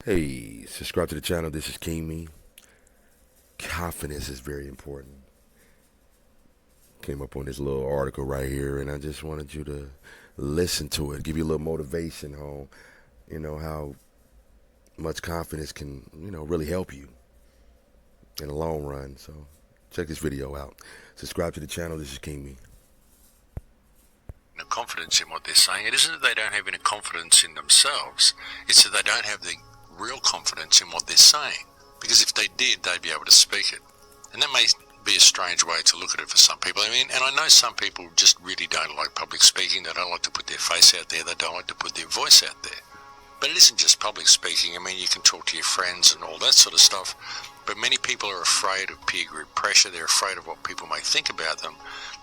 Hey, subscribe to the channel. This is King Me. Confidence is very important. Came up on this little article right here, and I just wanted you to listen to it, give you a little motivation on, how much confidence can, really help you in the long run. So check this video out. Subscribe to the channel. This is King Me. Confidence in what they're saying. It isn't that they don't have any confidence in themselves. It's that they don't have the real confidence in what they're saying. Because if they did, they'd be able to speak it. And that may be a strange way to look at it for some people. And I know some people just really don't like public speaking. They don't like to put their face out there. They don't like to put their voice out there. But it isn't just public speaking. You can talk to your friends and all that sort of stuff. But many people are afraid of peer group pressure. They're afraid of what people may think about them.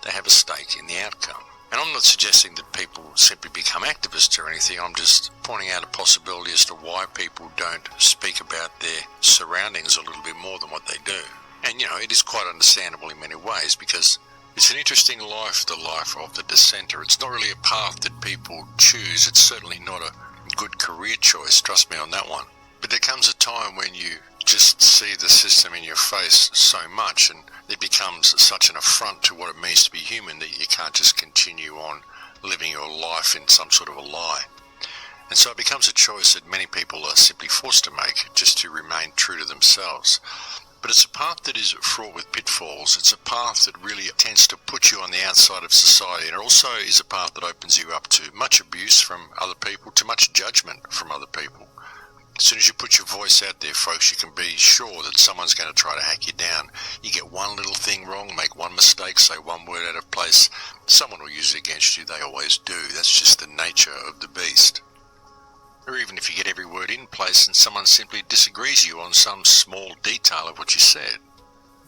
They have a stake in the outcome. And I'm not suggesting that people simply become activists or anything. I'm just pointing out a possibility as to why people don't speak about their surroundings a little bit more than what they do. And, it is quite understandable in many ways because it's an interesting life, the life of the dissenter. It's not really a path that people choose. It's certainly not a good career choice, trust me on that one. But there comes a time when you just see the system in your face so much and it becomes such an affront to what it means to be human that you can't just continue on living your life in some sort of a lie. And so it becomes a choice that many people are simply forced to make just to remain true to themselves. But it's a path that is fraught with pitfalls. It's a path that really tends to put you on the outside of society, and it also is a path that opens you up to much abuse from other people, to much judgment from other people. As soon as you put your voice out there, folks, you can be sure that someone's going to try to hack you down. You get one little thing wrong, make one mistake, say one word out of place, someone will use it against you. They always do. That's just the nature of the beast. Or even if you get every word in place and someone simply disagrees you on some small detail of what you said,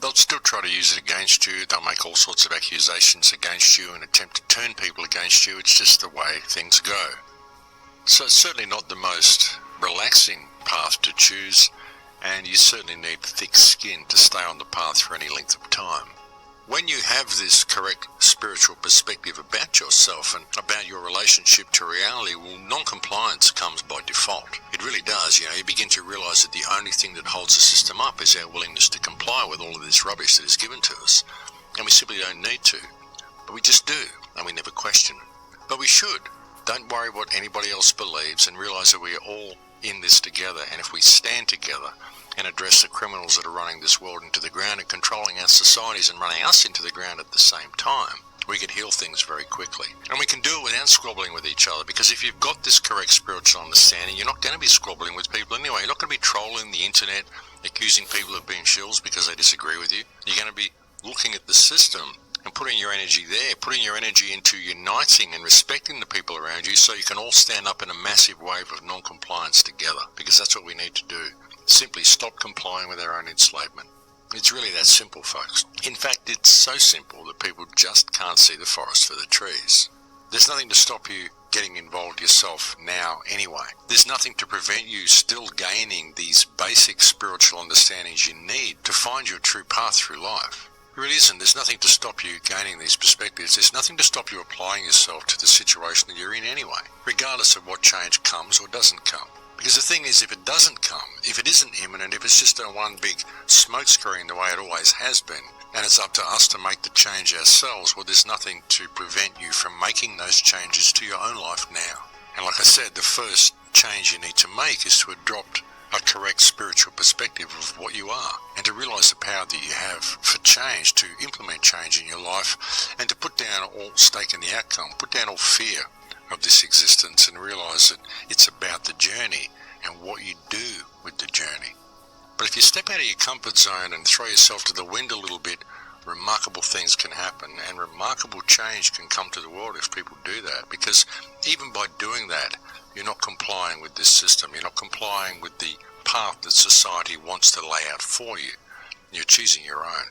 they'll still try to use it against you. They'll make all sorts of accusations against you and attempt to turn people against you. It's just the way things go. So it's certainly not the most relaxing path to choose, and you certainly need thick skin to stay on the path for any length of time. When you have this correct spiritual perspective about yourself and about your relationship to reality, well, non-compliance comes by default. It really does. You begin to realize that the only thing that holds the system up is our willingness to comply with all of this rubbish that is given to us. And we simply don't need to. But we just do, and we never question it. But we should. Don't worry what anybody else believes and realize that we are all in this together. And if we stand together and address the criminals that are running this world into the ground and controlling our societies and running us into the ground at the same time, we could heal things very quickly. And we can do it without squabbling with each other, because if you've got this correct spiritual understanding, you're not going to be squabbling with people anyway. You're not going to be trolling the internet, accusing people of being shills because they disagree with you. You're going to be looking at the system and putting your energy there, putting your energy into uniting and respecting the people around you so you can all stand up in a massive wave of non-compliance together, because that's what we need to do. Simply stop complying with our own enslavement. It's really that simple, folks. In fact, it's so simple that people just can't see the forest for the trees. There's nothing to stop you getting involved yourself now anyway. There's nothing to prevent you still gaining these basic spiritual understandings you need to find your true path through life. There really isn't. There's nothing to stop you gaining these perspectives. There's nothing to stop you applying yourself to the situation that you're in anyway, regardless of what change comes or doesn't come. Because the thing is, if it doesn't come, if it isn't imminent, if it's just a one big smokescreen the way it always has been, and it's up to us to make the change ourselves, well, there's nothing to prevent you from making those changes to your own life now. And like I said, the first change you need to make is to adopt a correct spiritual perspective of what you are, and to realize the power that you have for change, to implement change in your life, and to put down all stake in the outcome, put down all fear of this existence, and realize that it's about the journey and what you do with the journey. But if you step out of your comfort zone and throw yourself to the wind a little bit, remarkable things can happen, and remarkable change can come to the world if people do that. Because even by doing that, you're not complying with this system. You're not complying with the path that society wants to lay out for you. You're choosing your own.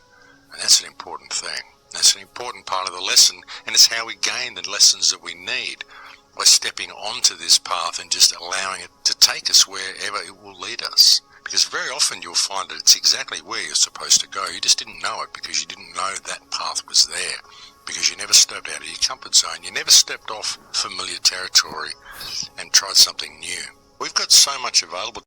And that's an important thing. That's an important part of the lesson, and it's how we gain the lessons that we need, by stepping onto this path and just allowing it to take us wherever it will lead us. Because very often you'll find that it's exactly where you're supposed to go. You just didn't know it because you didn't know that path was there, because you never stepped out of your comfort zone. You never stepped off familiar territory and tried something new. We've got so much available